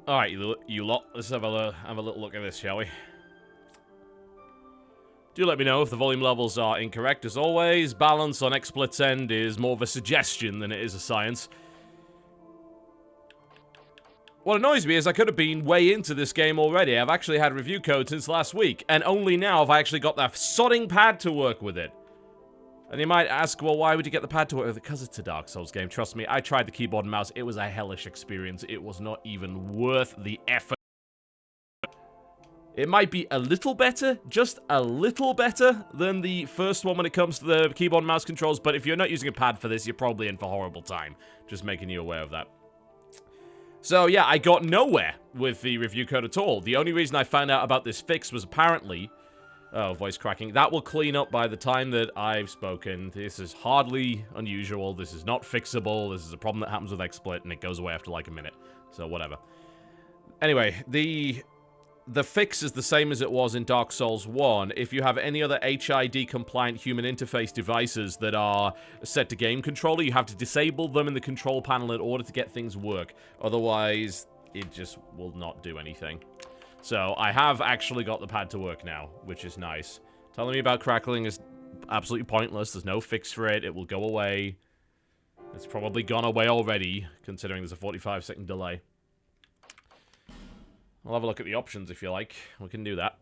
Alright, you lot, let's have a little look at this, shall we? Do let me know if the volume levels are incorrect. As always, balance on XSplit's end is more of a suggestion than it is a science. What annoys me is I could have been way into this game already. I've actually had review code since last week, and only now have I actually got that sodding pad to work with it. And you might ask, well, why would you get the pad to work with it? Because it's a Dark Souls game. Trust me, I tried the keyboard and mouse. It was a hellish experience. It was not even worth the effort. It might be a little better, just a little better than the first one when it comes to the keyboard and mouse controls, but if you're not using a pad for this, you're probably in for a horrible time. Just making you aware of that. So yeah, I got nowhere with the review code at all. The only reason I found out about this fix was apparently... Oh, voice cracking. That will clean up by the time that I've spoken. This is hardly unusual. This is not fixable. This is a problem that happens with XSplit, and it goes away after like a minute. So, whatever. Anyway, the fix is the same as it was in Dark Souls 1. If you have any other HID-compliant human interface devices that are set to game controller, you have to disable them in the control panel in order to get things work. Otherwise, it just will not do anything. So I have actually got the pad to work now, which is nice. Telling me about crackling is absolutely pointless. There's no fix for it. It will go away. It's probably gone away already, considering there's a 45-second delay. I'll have a look at the options if you like. We can do that.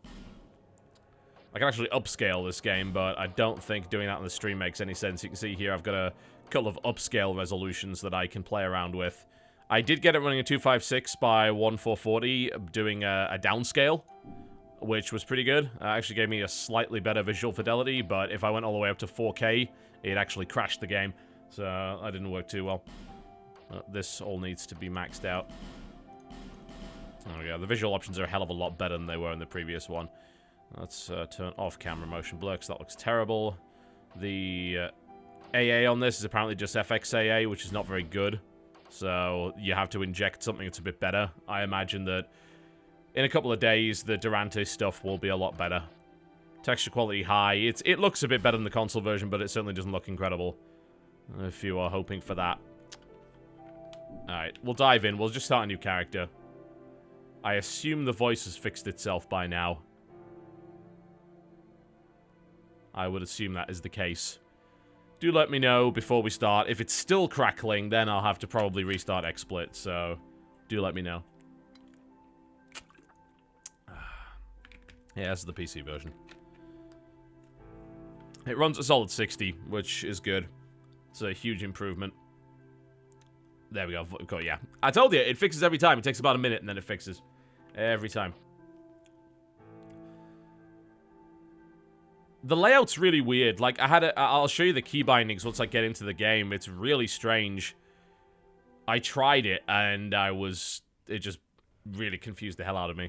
I can actually upscale this game, but I don't think doing that on the stream makes any sense. You can see here I've got a couple of upscale resolutions that I can play around with. I did get it running at 256 by 1440, doing a downscale, which was pretty good. It actually gave me a slightly better visual fidelity, but if I went all the way up to 4K, it actually crashed the game. So that didn't work too well. This all needs to be maxed out. There we go. The visual options are a hell of a lot better than they were in the previous one. Let's turn off camera motion blur, because that looks terrible. The AA on this is apparently just FXAA, which is not very good. So you have to inject something that's a bit better. I imagine that in a couple of days, the Durante stuff will be a lot better. Texture quality high. It looks a bit better than the console version, but it certainly doesn't look incredible. If you are hoping for that. Alright, we'll dive in. We'll just start a new character. I assume the voice has fixed itself by now. I would assume that is the case. Do let me know before we start. If it's still crackling, then I'll have to probably restart XSplit, so do let me know. Yeah, this is the PC version. It runs a solid 60, which is good. It's a huge improvement. There we go. Yeah. I told you, it fixes every time. It takes about a minute, and then it fixes. Every time. The layout's really weird. Like, I'll show you the key bindings once I get into the game. It's really strange. I tried it, and it just really confused the hell out of me.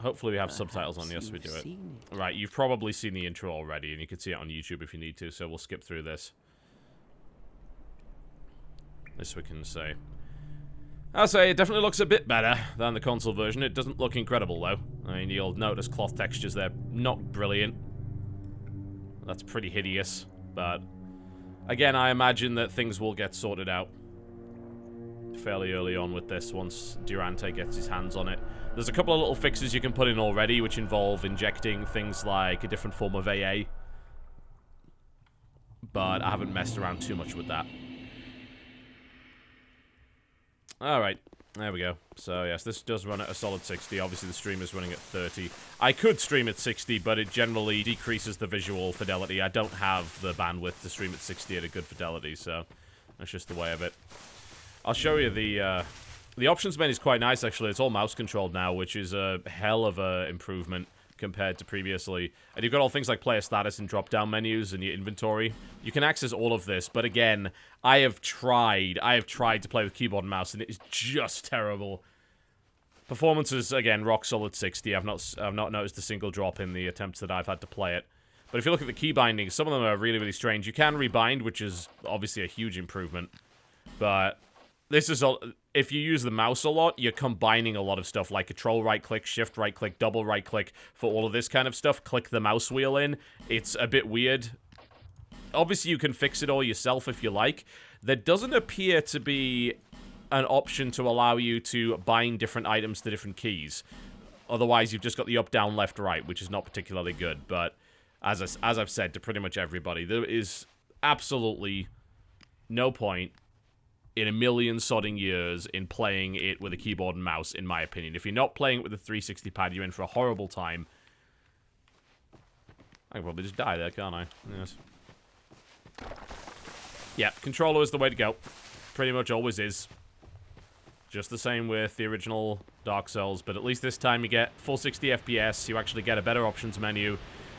Hopefully we have subtitles on. Yes, we do it. Right, you've probably seen the intro already, and you can see it on YouTube if you need to, so we'll skip through this. This we can say. I'll say it definitely looks a bit better than the console version. It doesn't look incredible, though. I mean, you'll notice cloth textures there. Not brilliant. That's pretty hideous, but again, I imagine that things will get sorted out fairly early on with this once Durante gets his hands on it. There's a couple of little fixes you can put in already, which involve injecting things like a different form of AA, but I haven't messed around too much with that. Alright, there we go. So yes, this does run at a solid 60. Obviously the stream is running at 30. I could stream at 60, but it generally decreases the visual fidelity. I don't have the bandwidth to stream at 60 at a good fidelity, so that's just the way of it. I'll show you the options menu is quite nice, actually. It's all mouse controlled now, which is a hell of a improvement compared to previously. And you've got all things like player status and drop-down menus and your inventory. You can access all of this, but again, I have tried to play with keyboard and mouse, and it is just terrible. Performance is, again, rock solid 60. I've not noticed a single drop in the attempts that I've had to play it. But if you look at the key bindings, some of them are really, really strange. You can rebind, which is obviously a huge improvement. But this is all. If you use the mouse a lot, you're combining a lot of stuff, like control right-click, shift right-click, double right-click for all of this kind of stuff. Click the mouse wheel in. It's a bit weird. Obviously, you can fix it all yourself if you like. There doesn't appear to be an option to allow you to bind different items to different keys. Otherwise, you've just got the up, down, left, right, which is not particularly good. But as I've said to pretty much everybody, there is absolutely no point in a million sodding years in playing it with a keyboard and mouse, in my opinion. If you're not playing it with a 360 pad, you're in for a horrible time. I can probably just die there, can't I? Yes. Yeah, controller is the way to go. Pretty much always is. Just the same with the original Dark Souls, but at least this time you get full 60 FPS, you actually get a better options menu.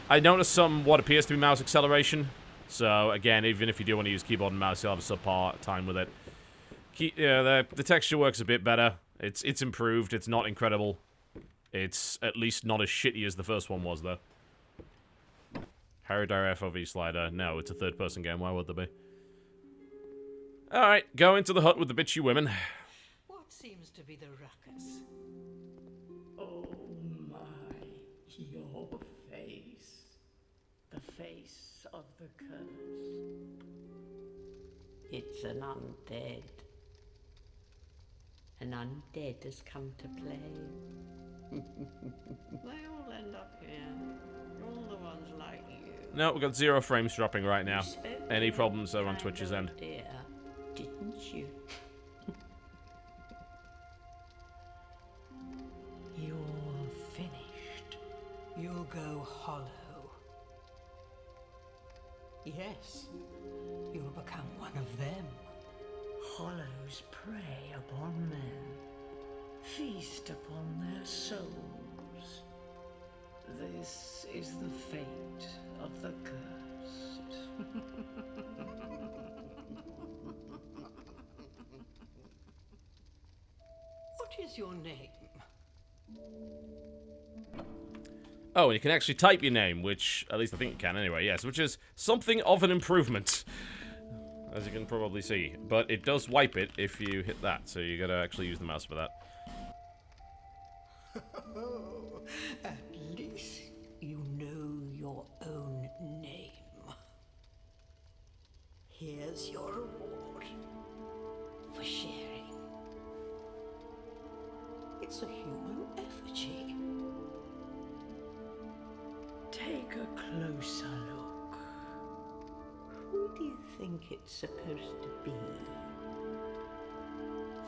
I noticed some what appears to be mouse acceleration, so again, even if you do want to use keyboard and mouse, you'll have a subpar time with it. Yeah, the texture works a bit better. It's improved. It's not incredible. It's at least not as shitty as the first one was, though. Hereditary FOV slider. No, it's a third-person game. Why would there be? Alright, go into the hut with the bitchy women. What seems to be the ruckus? Oh my, your face. The face of the curse. It's an undead. An undead has come to play. They all end up here. All the ones like you. No, we've got 0 frames dropping right now. You spoke Any to problems are on kind Twitch's old end. Dear, didn't you? You're finished. You'll go hollow. Yes, you'll become one of them. Hollows prey upon men, feast upon their souls. This is the fate of the cursed. What is your name? Oh, and you can actually type your name, which, at least I think you can anyway, yes, which is something of an improvement, as you can probably see. But it does wipe it if you hit that, so you gotta actually use the mouse for that. At least you know your own name. Here's your reward for sharing. It's a human effigy. Take a closer look. Who do you think it's supposed to be?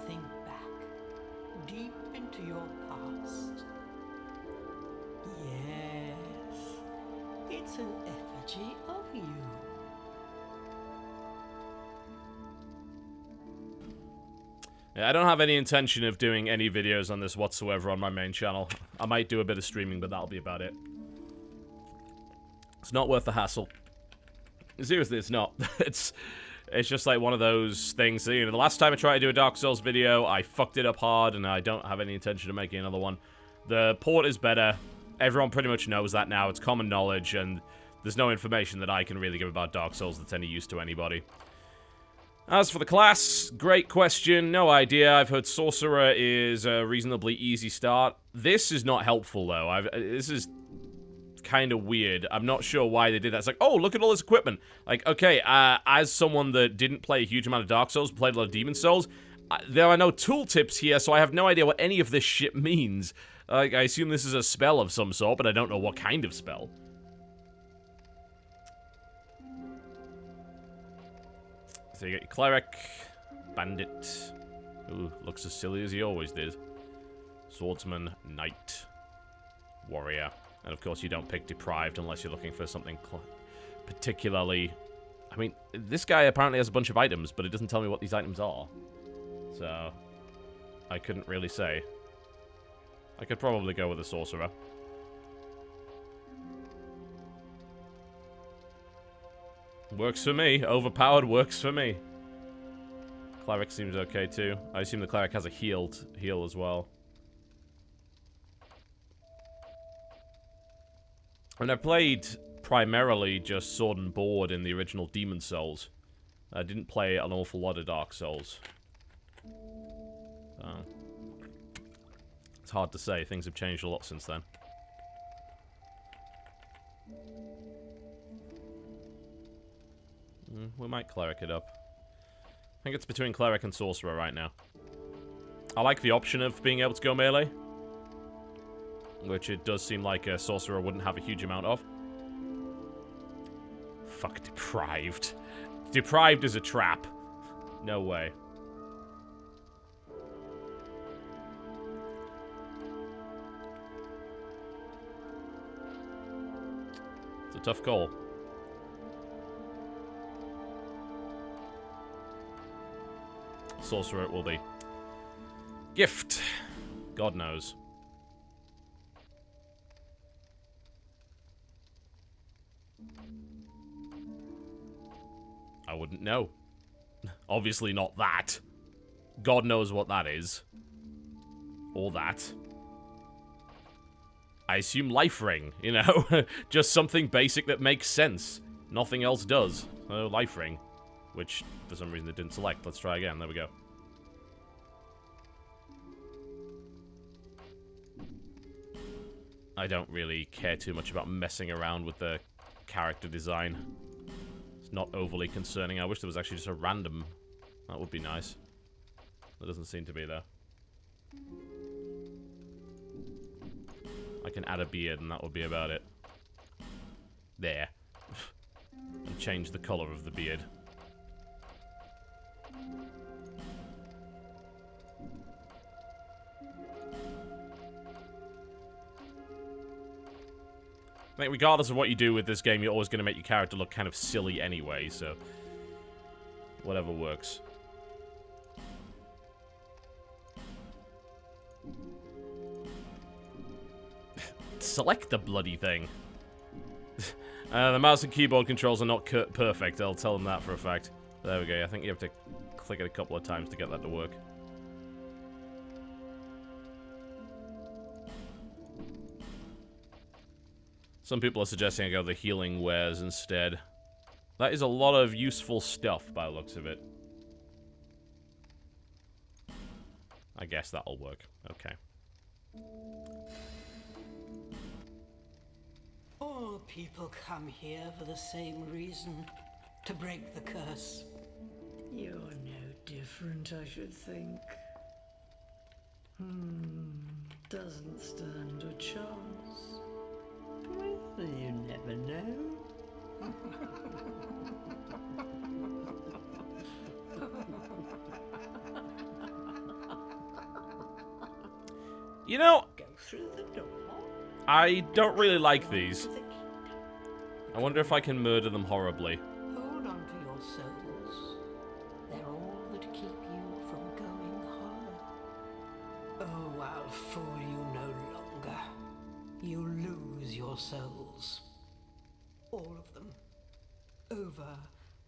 Think back, deep into your past. Yes, it's an effigy of you. Yeah, I don't have any intention of doing any videos on this whatsoever on my main channel. I might do a bit of streaming, but that'll be about it. It's not worth the hassle. Seriously, it's not. It's just like one of those things that, you know, the last time I tried to do a Dark Souls video, I fucked it up hard, and I don't have any intention of making another one. The port is better. Everyone pretty much knows that now. It's common knowledge, and there's no information that I can really give about Dark Souls that's any use to anybody. As for the class, great question. No idea. I've heard Sorcerer is a reasonably easy start. This is not helpful, though. This is kind of weird. I'm not sure why they did that. It's like, oh, look at all this equipment. Like, okay, as someone that didn't play a huge amount of Dark Souls, played a lot of Demon Souls, there are no tooltips here, so I have no idea what any of this shit means. Like, I assume this is a spell of some sort, but I don't know what kind of spell. So you get your Cleric, Bandit. Ooh, looks as silly as he always did. Swordsman, Knight, Warrior. And of course you don't pick Deprived unless you're looking for something particularly... I mean, this guy apparently has a bunch of items, but it doesn't tell me what these items are. So, I couldn't really say. I could probably go with a Sorcerer. Works for me. Overpowered works for me. Cleric seems okay too. I assume the Cleric has a heal as well. And I played primarily just Sword and Board in the original Demon Souls. I didn't play an awful lot of Dark Souls. So, it's hard to say. Things have changed a lot since then. We might Cleric it up. I think it's between Cleric and Sorcerer right now. I like the option of being able to go melee, which it does seem like a Sorcerer wouldn't have a huge amount of. Fuck, Deprived. Deprived is a trap. No way. It's a tough call. Sorcerer it will be. Gift. God knows. I wouldn't know. Obviously not that. God knows what that is. Or that. I assume life ring, you know? Just something basic that makes sense. Nothing else does. So life ring. Which, for some reason, it didn't select. Let's try again. There we go. I don't really care too much about messing around with the character design. It's not overly concerning. I wish there was actually just a random. That would be nice. There doesn't seem to be, though. I can add a beard and that would be about it. There. And change the color of the beard. I think regardless of what you do with this game, you're always going to make your character look kind of silly anyway, so... whatever works. Select the bloody thing. The mouse and keyboard controls are not perfect, I'll tell them that for a fact. There we go, I think you have to click it a couple of times to get that to work. Some people are suggesting I go the healing wares instead. That is a lot of useful stuff by the looks of it. I guess that'll work. Okay. All people come here for the same reason. To break the curse. You're no different, I should think. Doesn't stand a chance. Well, you never know. You know, Go through the door. I don't really like these. To the kingdom. I wonder if I can murder them horribly. Hold on to your souls. They're all that keep you from going hollow. Oh, I'll fool you no longer. You lose your souls. All of them. Over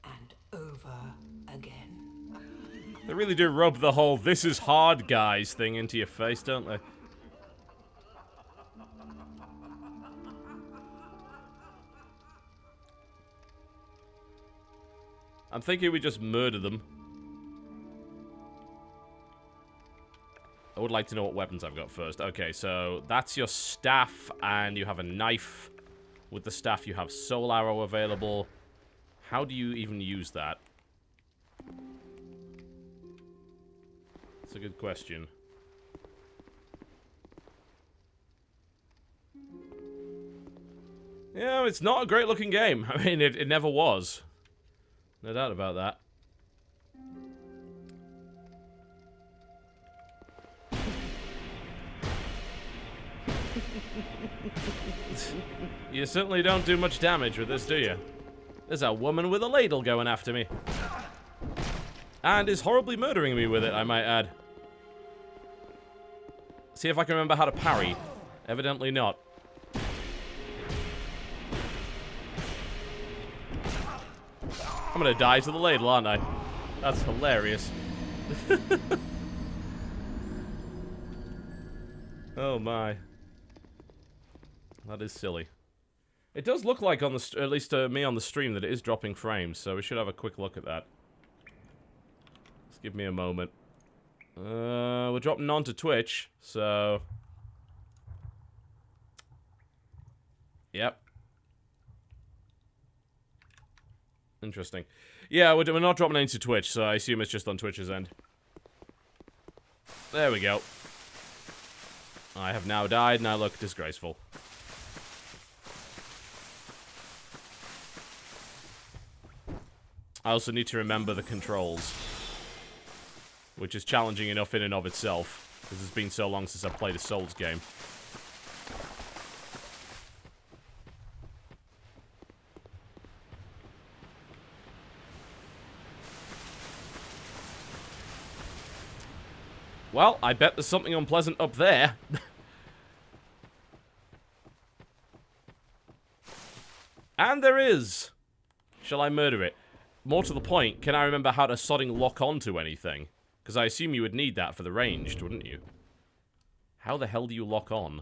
and over again. They really do rub the whole "this is hard, guys" thing into your face, don't they? I'm thinking we just murder them. I would like to know what weapons I've got first. Okay, so that's your staff, and you have a knife. With the staff, you have soul arrow available. How do you even use that? That's a good question. Yeah, it's not a great looking game. I mean, it never was. No doubt about that. You certainly don't do much damage with this, do you? There's a woman with a ladle going after me. And is horribly murdering me with it, I might add. See if I can remember how to parry. Evidently not. I'm gonna die to the ladle, aren't I? That's hilarious. Oh my. That is silly. It does look like, on the at least to me on the stream, that it is dropping frames, so we should have a quick look at that. Just give me a moment. We're dropping onto Twitch, so... Yep. Interesting. Yeah, we're not dropping into Twitch, so I assume it's just on Twitch's end. There we go. I have now died, and I look disgraceful. I also need to remember the controls, which is challenging enough in and of itself, because it's been so long since I've played a Souls game. Well, I bet there's something unpleasant up there. And there is. Shall I murder it? More to the point, can I remember how to sodding lock onto anything? Because I assume you would need that for the ranged, wouldn't you? How the hell do you lock on?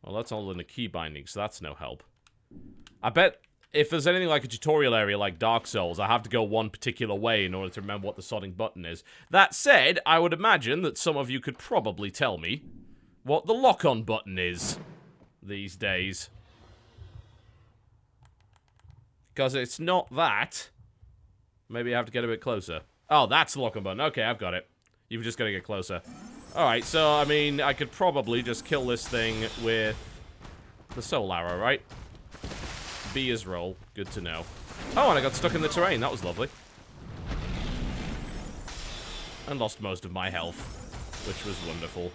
Well, that's all in the key binding, so that's no help. I bet if there's anything like a tutorial area like Dark Souls, I have to go one particular way in order to remember what the sodding button is. That said, I would imagine that some of you could probably tell me what the lock-on button is these days. Because it's not that. Maybe I have to get a bit closer. Oh, that's the lock-on button. Okay, I've got it. You've just got to get closer. Alright, so, I mean, I could probably just kill this thing with the soul arrow, right? B is roll. Good to know. Oh, and I got stuck in the terrain. That was lovely. And lost most of my health, which was wonderful.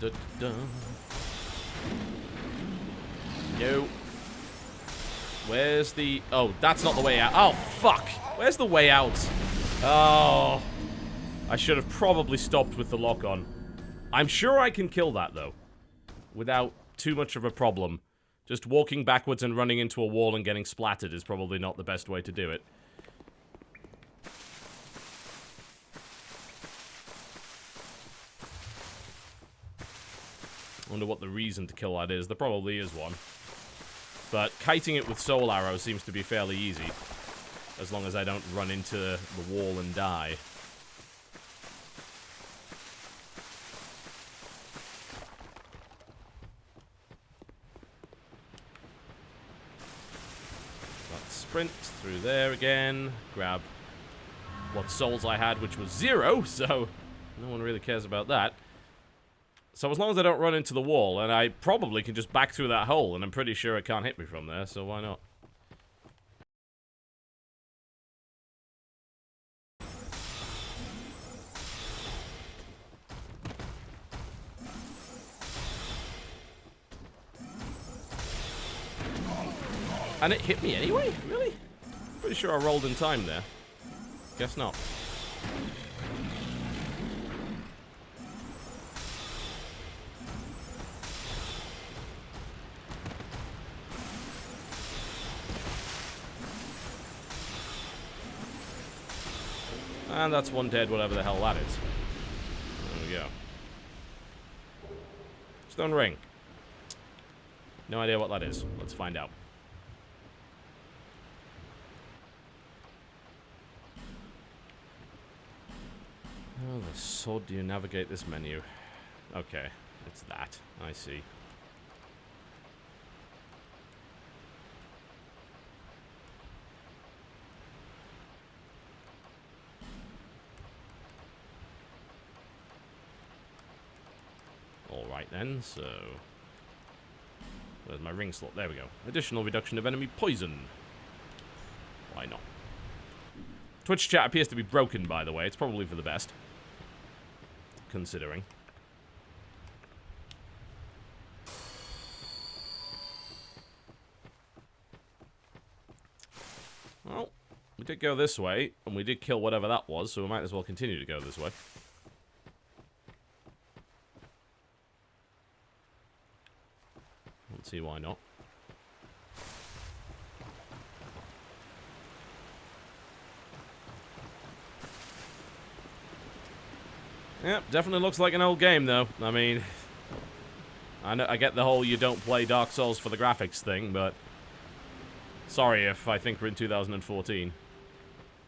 Da, da, da. No. Where's the... Oh, that's not the way out. Oh, fuck. Where's the way out? Oh. I should have probably stopped with the lock on. I'm sure I can kill that, though. Without too much of a problem. Just walking backwards and running into a wall and getting splattered is probably not the best way to do it. I wonder what the reason to kill that is. There probably is one. But kiting it with soul arrow seems to be fairly easy. As long as I don't run into the wall and die. Let's sprint through there again. Grab what souls I had, which was 0, so no one really cares about that. So as long as I don't run into the wall, and I probably can just back through that hole, and I'm pretty sure it can't hit me from there, so why not? And it hit me anyway? Really? Pretty sure I rolled in time there. Guess not. And that's one dead, whatever the hell that is. There we go. Stone ring. No idea what that is. Let's find out. How the sod do you navigate this menu? Okay, it's that. I see. Alright then, so... Where's my ring slot? There we go. Additional reduction of enemy poison. Why not? Twitch chat appears to be broken, by the way. It's probably for the best. Considering. Well, we did go this way, and we did kill whatever that was, so we might as well continue to go this way. Don't see why not. Yep, definitely looks like an old game, though. I mean, I get the whole you don't play Dark Souls for the graphics thing, but sorry if I think we're in 2014.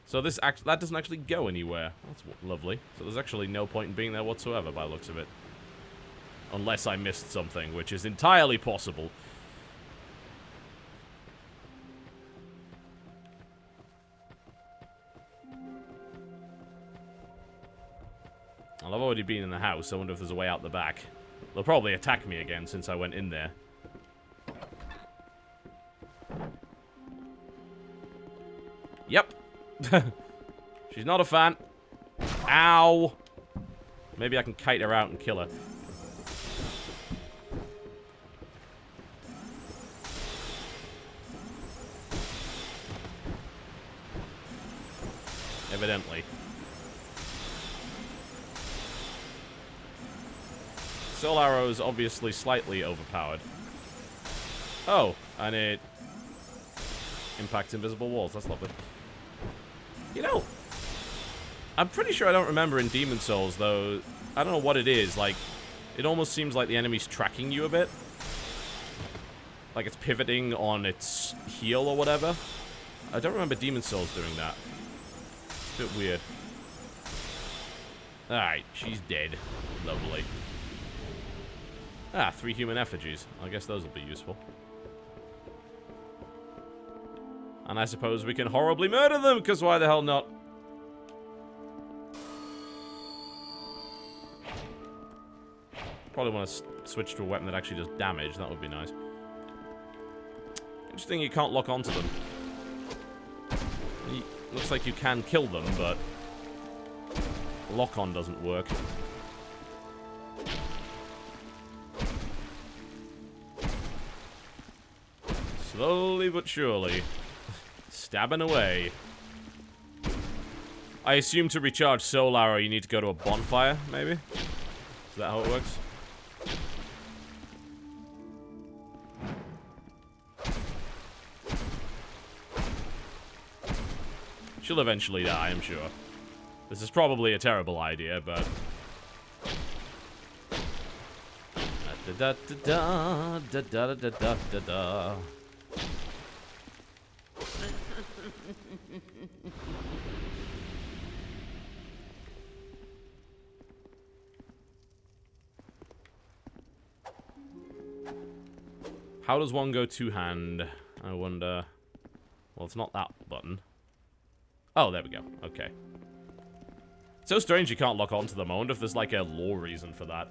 So that doesn't actually go anywhere. That's lovely. So there's actually no point in being there whatsoever by the looks of it. Unless I missed something, which is entirely possible. Well, I've already been in the house. I wonder if there's a way out the back. They'll probably attack me again since I went in there. Yep. She's not a fan. Ow. Maybe I can kite her out and kill her. Evidently. Soul Arrow is obviously slightly overpowered. Oh, and it impacts invisible walls. That's lovely. You know, I'm pretty sure I don't remember in Demon Souls, though. I don't know what it is. Like, it almost seems like the enemy's tracking you a bit. Like it's pivoting on its heel or whatever. I don't remember Demon Souls doing that. It's a bit weird. Alright, she's dead. Lovely. Ah, 3 human effigies. I guess those will be useful. And I suppose we can horribly murder them, because why the hell not? Probably want to switch to a weapon that actually does damage. That would be nice. Interesting you can't lock onto them. Looks like you can kill them, but lock-on doesn't work. Slowly but surely. Stabbing away. I assume to recharge Soul Arrow you need to go to a bonfire, maybe? Is that how it works? She'll eventually die, I'm sure. This is probably a terrible idea, but... Da-da-da-da-da-da-da-da-da. How does one go two-hand? I wonder... Well, it's not that button. Oh, there we go. Okay. So strange you can't lock onto them. I wonder if there's like a lore reason for that.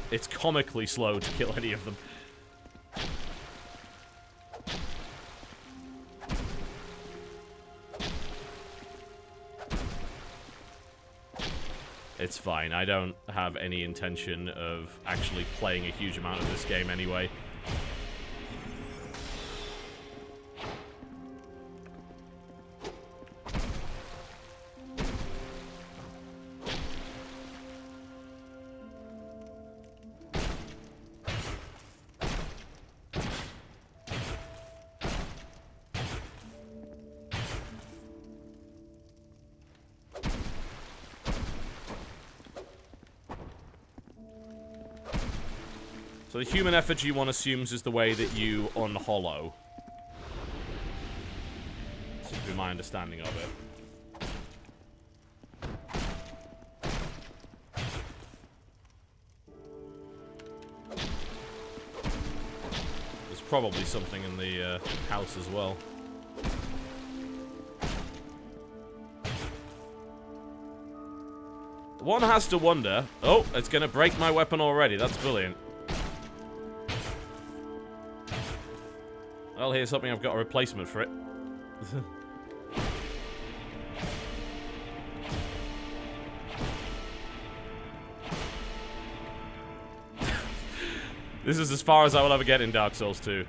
It's comically slow to kill any of them. It's fine. I don't have any intention of actually playing a huge amount of this game anyway. So the human effigy one assumes is the way that you unhollow. Seems to be my understanding of it. There's probably something in the house as well. One has to wonder... Oh, it's going to break my weapon already. That's brilliant. Well, here's something I've got a replacement for it. This is as far as I will ever get in Dark Souls 2.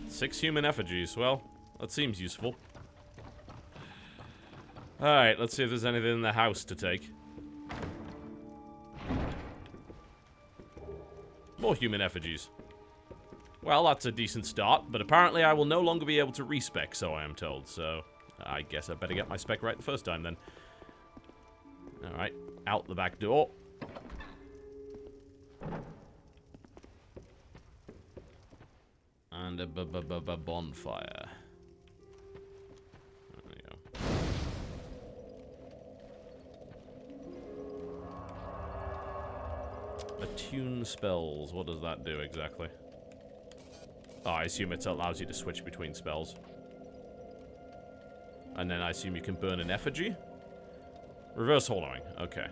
Six human effigies. Well, that seems useful. Alright, let's see if there's anything in the house to take. More human effigies. Well, that's a decent start, but apparently I will no longer be able to respec, so I am told, so I guess I better get my spec right the first time then. Alright, out the back door. And a bonfire. There we go. Attune spells. What does that do exactly? Oh, I assume it allows you to switch between spells. And then I assume you can burn an effigy? Reverse hollowing. Okay.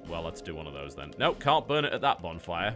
Well, let's do one of those then. Nope, can't burn it at that bonfire.